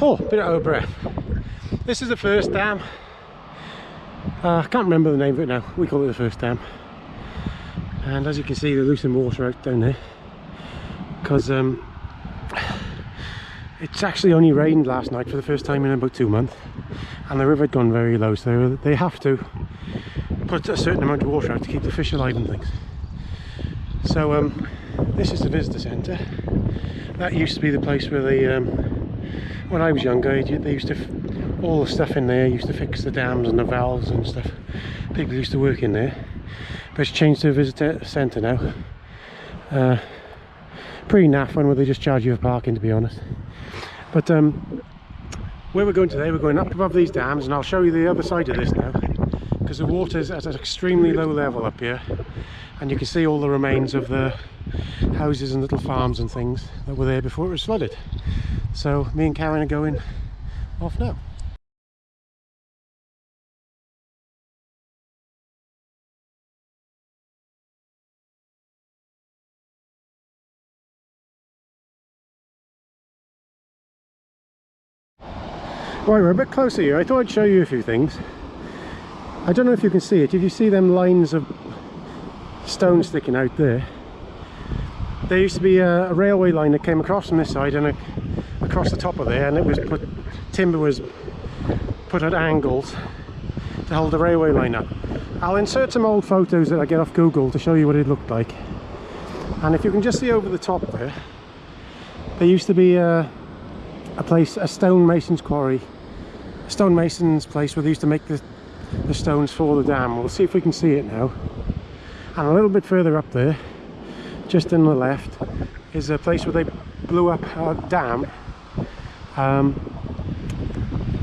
Oh, bit out of breath. This is the first dam. I can't remember the name of it now. We call it the first dam. And as you can see, they're losing water out down there because it's actually only rained last night for the first time in about 2 months, and the river had gone very low, so they have to put a certain amount of water out to keep the fish alive and things. So this is the visitor centre. That used to be the place where they, when I was younger, they used to, all the stuff in there used to fix the dams and the valves and stuff. People used to work in there, but it's changed to a visitor centre now. Pretty naff one where they just charge you for parking, to be honest. But where we're going today, we're going up above these dams, and I'll show you the other side of this now, because the water's at an extremely low level up here, and you can see all the remains of the houses and little farms and things that were there before it was flooded. So me and Karen are going off now. Right, we're a bit closer here. I thought I'd show you a few things. I don't know if you can see it. If you see them lines of stone sticking out there, there used to be a railway line that came across from this side and across the top of there, and it was timber was put at angles to hold the railway line up. I'll insert some old photos that I get off Google to show you what it looked like. And if you can just see over the top there used to be a place, a stonemason's quarry, a stonemason's place where they used to make the stones for the dam. We'll see if we can see it now. And a little bit further up there, just on the left, is a place where they blew up a dam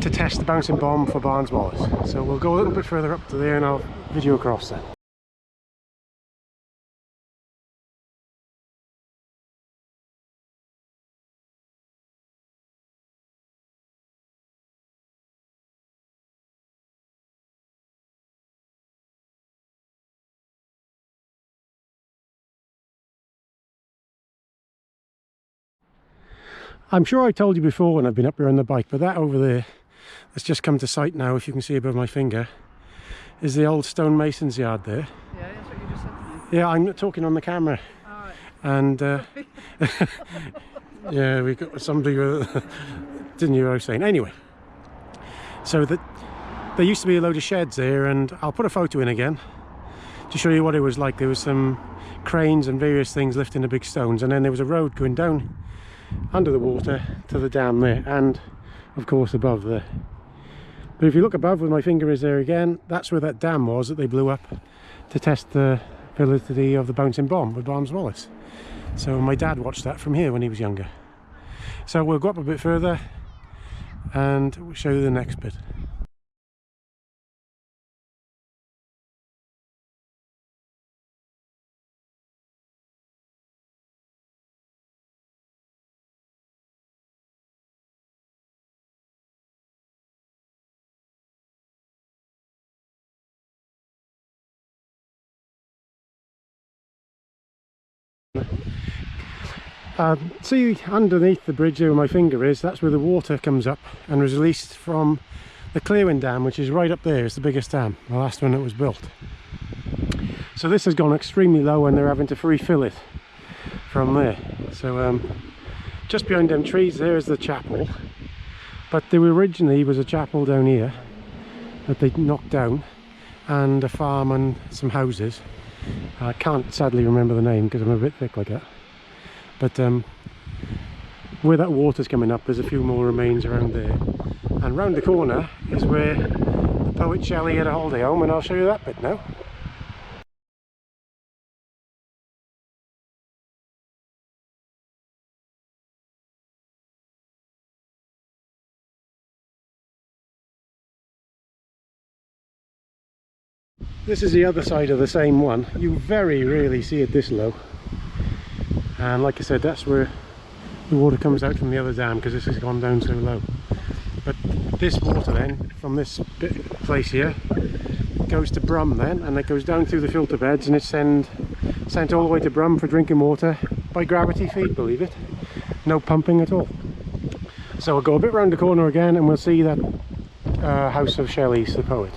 to test the bouncing bomb for Barnes Wallace. So we'll go a little bit further up to there and I'll video across then. I'm sure I told you before when I've been up here on the bike, but that over there, that's just come to sight now, if you can see above my finger, is the old stonemason's yard there. Yeah, that's what you just said to me. Yeah, I'm talking on the camera. All right. And yeah, we got somebody who didn't hear what I was saying. Anyway, so there used to be a load of sheds there, and I'll put a photo in again to show you what it was like. There was some cranes and various things lifting the big stones, and then there was a road going down under the water to the dam there, and of course above there. But if you look above where my finger is there again, that's where that dam was that they blew up to test the validity of the bouncing bomb with Barnes Wallace. So my dad watched that from here when he was younger. So we'll go up a bit further and we'll show you the next bit. See underneath the bridge there where my finger is, that's where the water comes up and was released from the Clearwind Dam, which is right up there. It's the biggest dam, the last one that was built. So this has gone extremely low and they're having to refill it from there. So just behind them trees there is the chapel, but there originally was a chapel down here that they knocked down, and a farm and some houses. I can't sadly remember the name because I'm a bit thick like that. But where that water's coming up, there's a few more remains around there. And round the corner is where the poet Shelley had a holiday home, and I'll show you that bit now. This is the other side of the same one. You very rarely see it this low. And like I said, that's where the water comes out from the other dam, because this has gone down so low. But this water then, from this place here, goes to Brum then, and it goes down through the filter beds, and it's sent all the way to Brum for drinking water by gravity feed, believe it. No pumping at all. So we'll go a bit round the corner again and we'll see that house of Shelley's, the poet.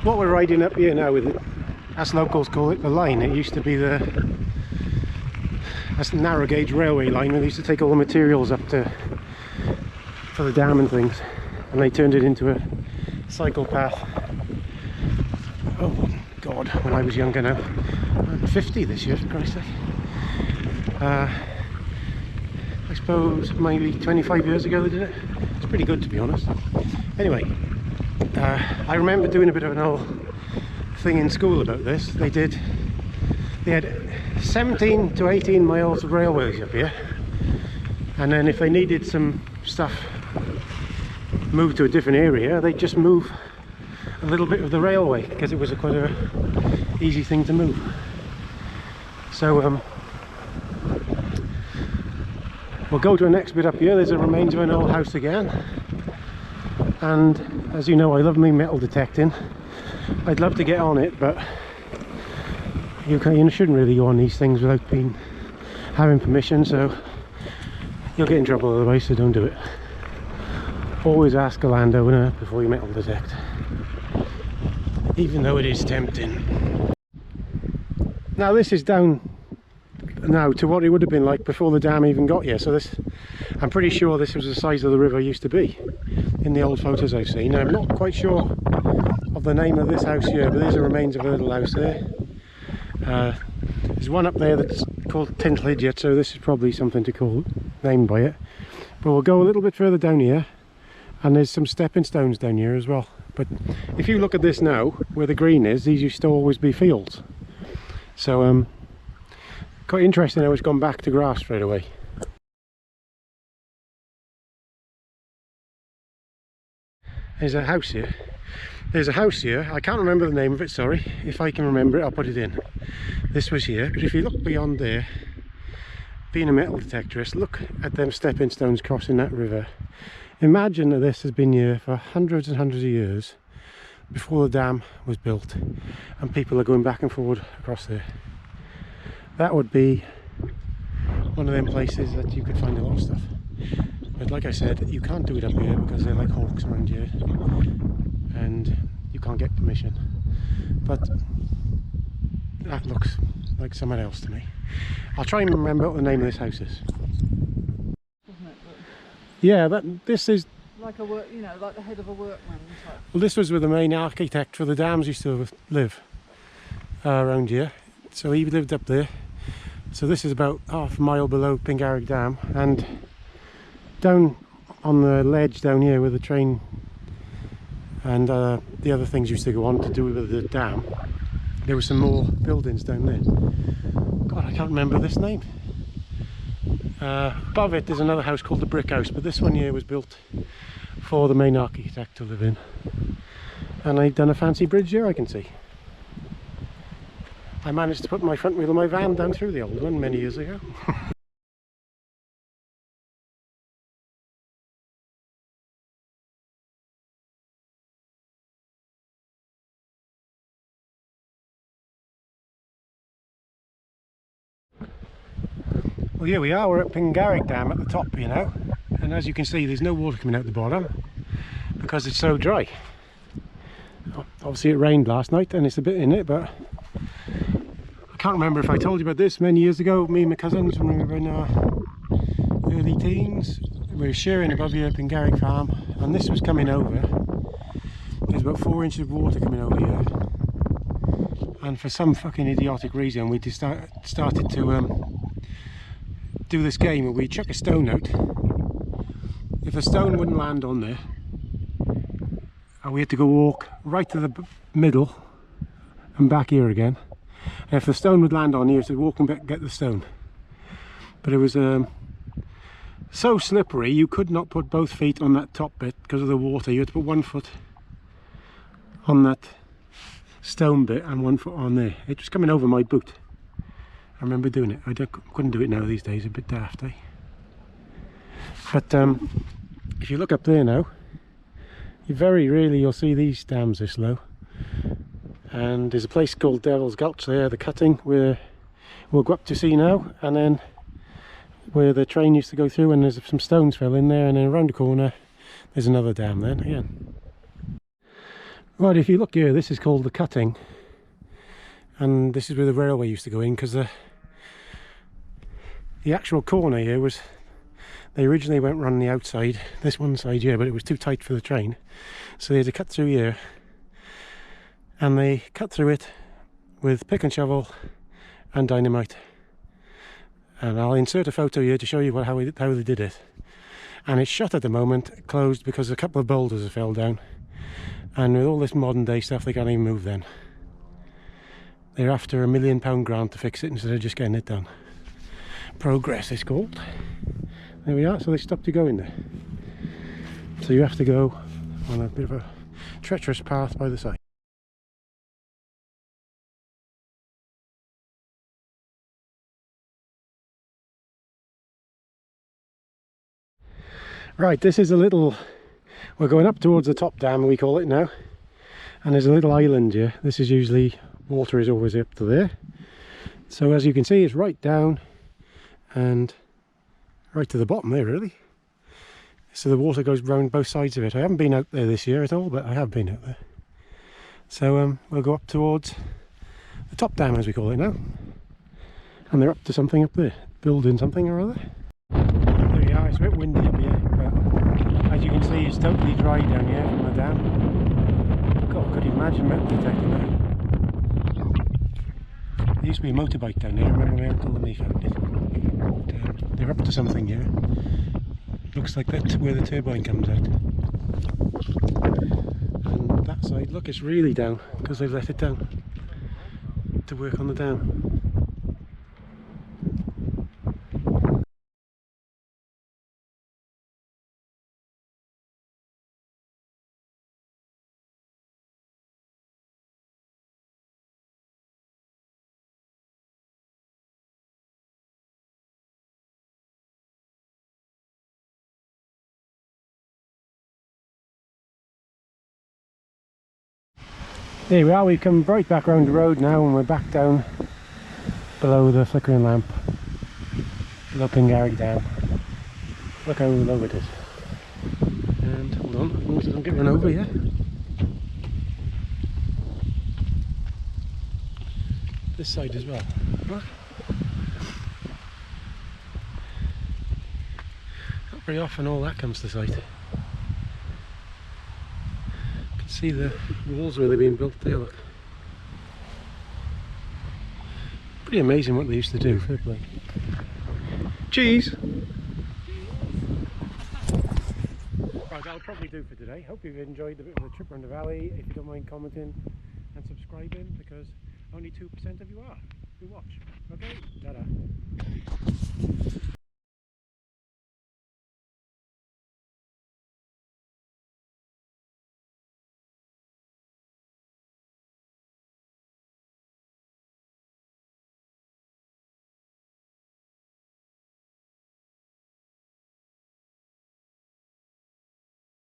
What we're riding up here now, with it, as locals call it, the line. It used to be that's the narrow gauge railway line where they used to take all the materials up to for the dam and things, and they turned it into a cycle path. Oh god, when I was younger now. I'm 50 this year, for Christ's sake. I suppose maybe 25 years ago they did it. It's pretty good, to be honest. Anyway, I remember doing a bit of an old thing in school about this. They had 17 to 18 miles of railways up here, and then if they needed some stuff moved to a different area, they'd just move a little bit of the railway, because it was quite a easy thing to move. So we'll go to the next bit up here. There's the remains of an old house again, and as you know, I love me metal detecting. I'd love to get on it, but you shouldn't really go on these things without having permission, so you'll get in trouble otherwise, so don't do it. Always ask a landowner before you metal detect, even though it is tempting. Now this is down now to what it would have been like before the dam even got here, so this, I'm pretty sure this was the size of the river used to be in the old photos I've seen. Now, I'm not quite sure of the name of this house here, but there's the remains of a little house there. There's one up there that's called Tintledget, so this is probably something to call named by it. But we'll go a little bit further down here, and there's some stepping stones down here as well. But if you look at this now, where the green is, these used to always be fields. So quite interesting how it's gone back to grass straight away. There's a house here. There's a house here. I can't remember the name of it, sorry. If I can remember it, I'll put it in. This was here, but if you look beyond there, being a metal detectorist, look at them stepping stones crossing that river. Imagine that this has been here for hundreds and hundreds of years before the dam was built, and people are going back and forward across there. That would be one of them places that you could find a lot of stuff. But like I said, you can't do it up here because they're like hawks around here, and you can't get permission. But that looks like someone else to me. I'll try and remember what the name of this house is. Doesn't it? Yeah, this is Like a work, you know, like the head of a workman type. well, this was where the main architect for the dams used to live around here. So he lived up there. So this is about half a mile below Pingarreg Dam, and down on the ledge down here where the train and the other things used to go on to do with the dam, there were some more buildings down there. God, I can't remember this name. Above it there's another house called the Brick House, but this one here was built for the main architect to live in. And I've done a fancy bridge here, I can see. I managed to put my front wheel of my van down through the old one many years ago. Well, here we are, we're at Pingarreg Dam at the top, you know, and as you can see there's no water coming out the bottom because it's so dry. Obviously it rained last night and it's a bit in it, but I can't remember if I told you about this many years ago. Me and my cousins, when we were in our early teens, we were sharing above here at Pingarreg Farm, and this was coming over. There's about 4 inches of water coming over here, and for some fucking idiotic reason we just started to do this game where we chuck a stone out. If a stone wouldn't land on there, and we had to go walk right to the middle and back here again. And if the stone would land on here, so walk and back, get the stone. But it was so slippery you could not put both feet on that top bit because of the water. You had to put 1 foot on that stone bit and 1 foot on there. It was coming over my boot. I remember doing it. Couldn't do it now these days, a bit daft, eh? But if you look up there now, you very rarely you'll see these dams this low. And there's a place called Devil's Gulch there, the cutting, where we'll go up to see now, and then where the train used to go through, and there's some stones fell in there, and then around the corner there's another dam then again. Right, if you look here, this is called the cutting, and this is where the railway used to go in, because the actual corner here was, they originally went round the outside, this one side here, but it was too tight for the train, so they had to cut through here, and they cut through it with pick and shovel and dynamite. And I'll insert a photo here to show you how they did it. And it's shut at the moment, closed because a couple of boulders have fell down, and with all this modern day stuff they can't even move then. They're after £1 million grant to fix it instead of just getting it done. Progress it's called. There we are, so they stopped you going there. So you have to go on a bit of a treacherous path by the side. Right, this is a little, we're going up towards the top dam we call it now, and there's a little island here. This is usually, water is always up to there. So as you can see, it's right down and right to the bottom there really. So the water goes round both sides of it. I haven't been out there this year at all, but I have been out there. So we'll go up towards the top dam as we call it now. And they're up to something up there, building something or other. There we are, it's a bit windy up here, but as you can see it's totally dry down here from the dam. God, could you imagine metal detecting that? There used to be a motorbike down there, I remember my uncle and me found it. But, they're up to something here. Looks like that's where the turbine comes out. And that side, look, it's really down because they've let it down to work on the dam. There we are, we've come right back round the road now and we're back down below the flickering lamp, below Pingarrig Dam. Look how low it is. And hold on, as long as it doesn't get run over here. This side as well. Look. Not very often all that comes to sight. See the walls where they've been built there, look. Pretty amazing what they used to do, fair play. Cheese! Right, that'll probably do for today. Hope you've enjoyed a bit of the trip around the valley. If you don't mind commenting and subscribing, because only 2% of you are who watch. Okay, ta-da.